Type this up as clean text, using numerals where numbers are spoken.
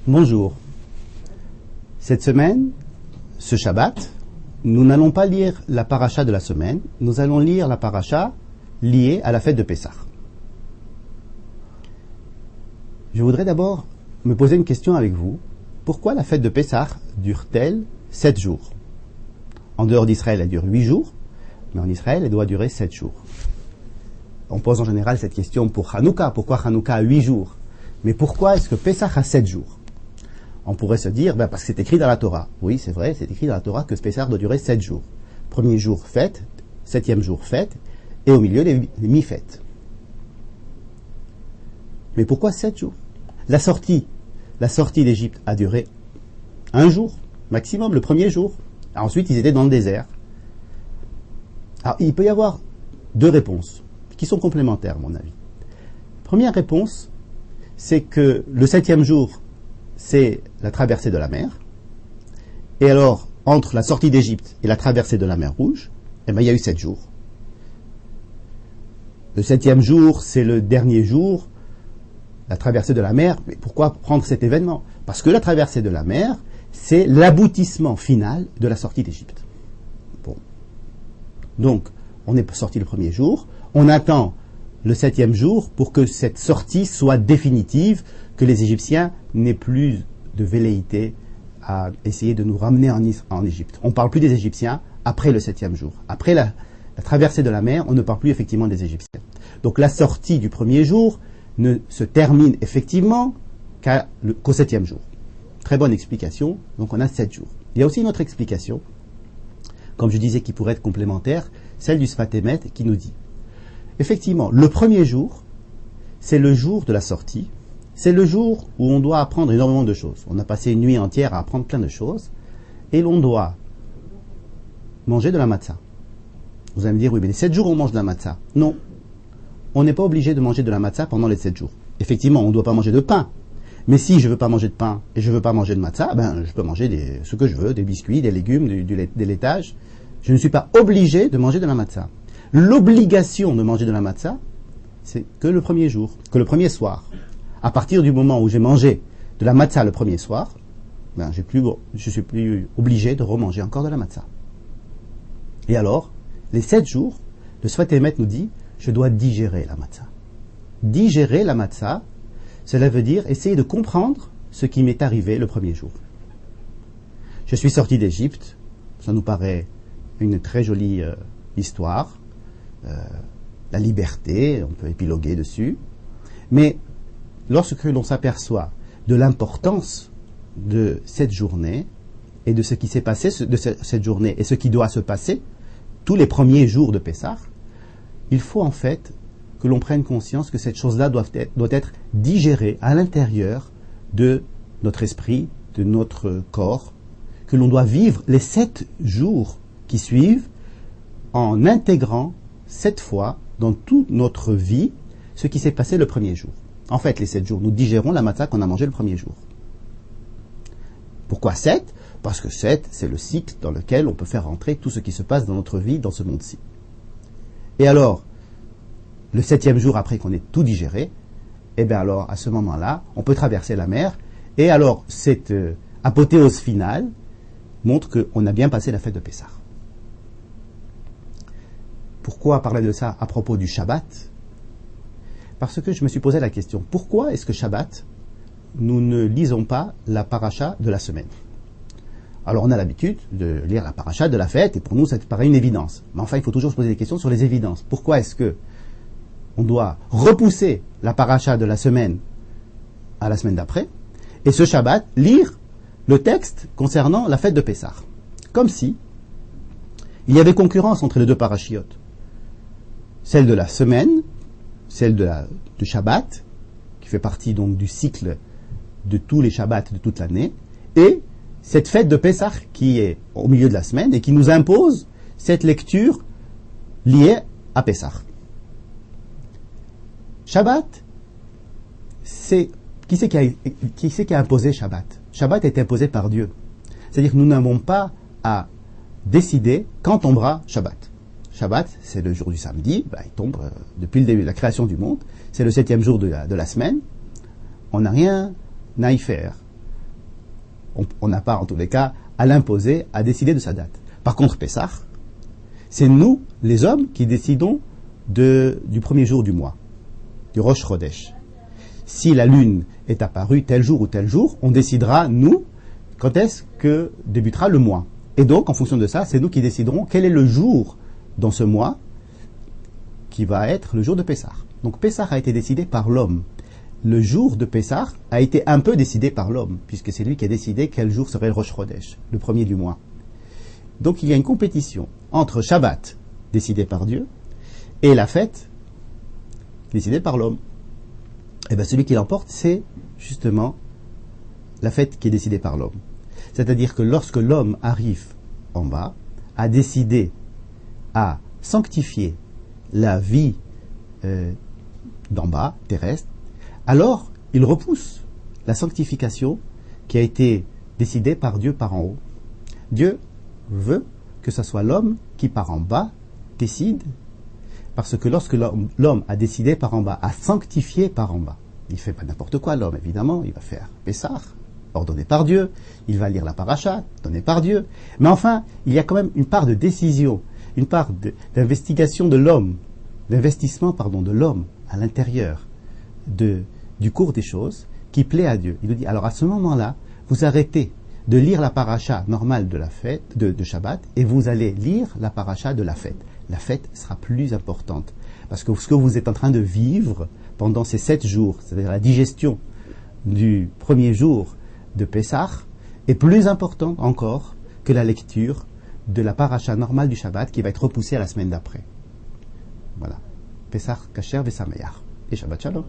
Bonjour. Cette semaine, ce Shabbat, nous n'allons pas lire la paracha de la semaine, nous allons lire la paracha liée à la fête de Pessah. Je voudrais d'abord me poser une question avec vous. Pourquoi la fête de Pessah dure-t-elle 7 jours? En dehors d'Israël, elle dure 8 jours, mais en Israël, elle doit durer 7 jours. On pose en général cette question pour Hanouka. Pourquoi Hanouka a 8 jours? Mais pourquoi est-ce que Pessah a 7 jours? On pourrait se dire, parce que c'est écrit dans la Torah. Oui, c'est vrai, c'est écrit dans la Torah que Pessah doit durer 7 jours. Premier jour, fête. 7e jour, fête. Et au milieu, les mi-fêtes. Mais pourquoi 7 jours? La sortie d'Égypte a duré 1 jour, maximum, le premier jour. Ensuite, ils étaient dans le désert. Alors, il peut y avoir 2 réponses, qui sont complémentaires, à mon avis. Première réponse, c'est que le 7e jour, c'est la traversée de la mer. Et alors, entre la sortie d'Égypte et la traversée de la mer Rouge, il y a eu 7 jours. Le 7e jour, c'est le dernier jour, la traversée de la mer. Mais pourquoi prendre cet événement? Parce que la traversée de la mer, c'est l'aboutissement final de la sortie d'Égypte. Bon. Donc, on est sorti le premier jour, on attend le 7e jour pour que cette sortie soit définitive, que les Égyptiens n'aient plus de velléité à essayer de nous ramener en Égypte. On ne parle plus des Égyptiens après le 7e jour. Après la traversée de la mer, on ne parle plus effectivement des Égyptiens. Donc la sortie du premier jour ne se termine effectivement qu'au 7e jour. Très bonne explication, donc on a 7 jours. Il y a aussi une autre explication, comme je disais, qui pourrait être complémentaire, celle du Sfat Emet, qui nous dit, effectivement, le premier jour, c'est le jour de la sortie, c'est le jour où on doit apprendre énormément de choses. On a passé une nuit entière à apprendre plein de choses, et l'on doit manger de la matzah. Vous allez me dire, oui, mais les 7 jours on mange de la matzah. Non, on n'est pas obligé de manger de la matzah pendant les 7 jours. Effectivement, on ne doit pas manger de pain. Mais si je ne veux pas manger de pain et je ne veux pas manger de matzah, je peux manger ce que je veux, des biscuits, des légumes, des laitages. Je ne suis pas obligé de manger de la matzah. L'obligation de manger de la matzah, c'est que le premier jour, que le premier soir. À partir du moment où j'ai mangé de la matzah le premier soir, je ne suis plus obligé de remanger encore de la matzah. Et alors, les 7 jours, le Sfat Emet nous dit, je dois digérer la matzah. Digérer la matzah, cela veut dire essayer de comprendre ce qui m'est arrivé le premier jour. Je suis sorti d'Égypte, ça nous paraît une très jolie histoire, la liberté, on peut épiloguer dessus, mais lorsque l'on s'aperçoit de l'importance de cette journée et de ce qui s'est passé de cette journée et ce qui doit se passer tous les premiers jours de Pessah, il faut en fait que l'on prenne conscience que cette chose-là doit être digérée à l'intérieur de notre esprit, de notre corps, que l'on doit vivre les 7 jours qui suivent en intégrant 7 fois dans toute notre vie ce qui s'est passé le premier jour. En fait, les 7 jours, nous digérons la matzah qu'on a mangée le premier jour. Pourquoi 7? Parce que 7, c'est le cycle dans lequel on peut faire rentrer tout ce qui se passe dans notre vie, dans ce monde-ci. Et alors, le 7e jour après qu'on ait tout digéré, alors à ce moment-là, on peut traverser la mer, et alors cette apothéose finale montre qu'on a bien passé la fête de Pessah. Pourquoi parler de ça à propos du Shabbat? Parce que je me suis posé la question, pourquoi est-ce que Shabbat, nous ne lisons pas la paracha de la semaine? Alors on a l'habitude de lire la paracha de la fête, et pour nous ça paraît une évidence. Mais enfin, il faut toujours se poser des questions sur les évidences. Pourquoi est-ce que on doit repousser la paracha de la semaine à la semaine d'après, et ce Shabbat, lire le texte concernant la fête de Pessah? Comme si il y avait concurrence entre les 2 parachiotes. Celle de la semaine, celle du Shabbat, qui fait partie donc du cycle de tous les Shabbats de toute l'année, et cette fête de Pessah qui est au milieu de la semaine et qui nous impose cette lecture liée à Pessah. Shabbat, qui c'est qui a imposé Shabbat? Shabbat est imposé par Dieu. C'est-à-dire que nous n'avons pas à décider quand tombera Shabbat. Shabbat, c'est le jour du samedi, il tombe depuis le début de la création du monde, c'est le 7e jour de la semaine. On n'a rien à y faire. on n'a pas, en tous les cas, à l'imposer, à décider de sa date. Par contre, Pessah, c'est nous, les hommes, qui décidons du premier jour du mois, du Rosh Chodesh. Si la lune est apparue tel jour ou tel jour, on décidera, nous, quand est-ce que débutera le mois. Et donc, en fonction de ça, c'est nous qui déciderons quel est le jour dans ce mois qui va être le jour de Pessah. Donc Pessah a été décidé par l'homme. Le jour de Pessah a été un peu décidé par l'homme, puisque c'est lui qui a décidé quel jour serait le Rosh Chodesh, le premier du mois. Donc il y a une compétition entre Shabbat, décidé par Dieu, et la fête, décidée par l'homme. Et bien celui qui l'emporte, c'est justement la fête qui est décidée par l'homme. C'est-à-dire que lorsque l'homme arrive en bas, a décidé à sanctifier la vie d'en bas, terrestre, alors il repousse la sanctification qui a été décidée par Dieu par en haut. Dieu veut que ce soit l'homme qui par en bas décide, parce que lorsque l'homme a décidé par en bas, a sanctifié par en bas, il ne fait pas n'importe quoi l'homme, évidemment, il va faire Pessah, ordonné par Dieu, il va lire la paracha, donnée par Dieu, mais enfin, il y a quand même une part de décision, une part d'investigation de l'homme, d'investissement, de l'homme à l'intérieur du cours des choses qui plaît à Dieu. Il nous dit, alors à ce moment-là, vous arrêtez de lire la paracha normale de la fête, de Shabbat, et vous allez lire la paracha de la fête. La fête sera plus importante. Parce que ce que vous êtes en train de vivre pendant ces 7 jours, c'est-à-dire la digestion du premier jour de Pessah, est plus important encore que la lecture de la paracha normale du Shabbat qui va être repoussée à la semaine d'après. Voilà. Pessah, Kasher, Vesameach. Et Shabbat Shalom.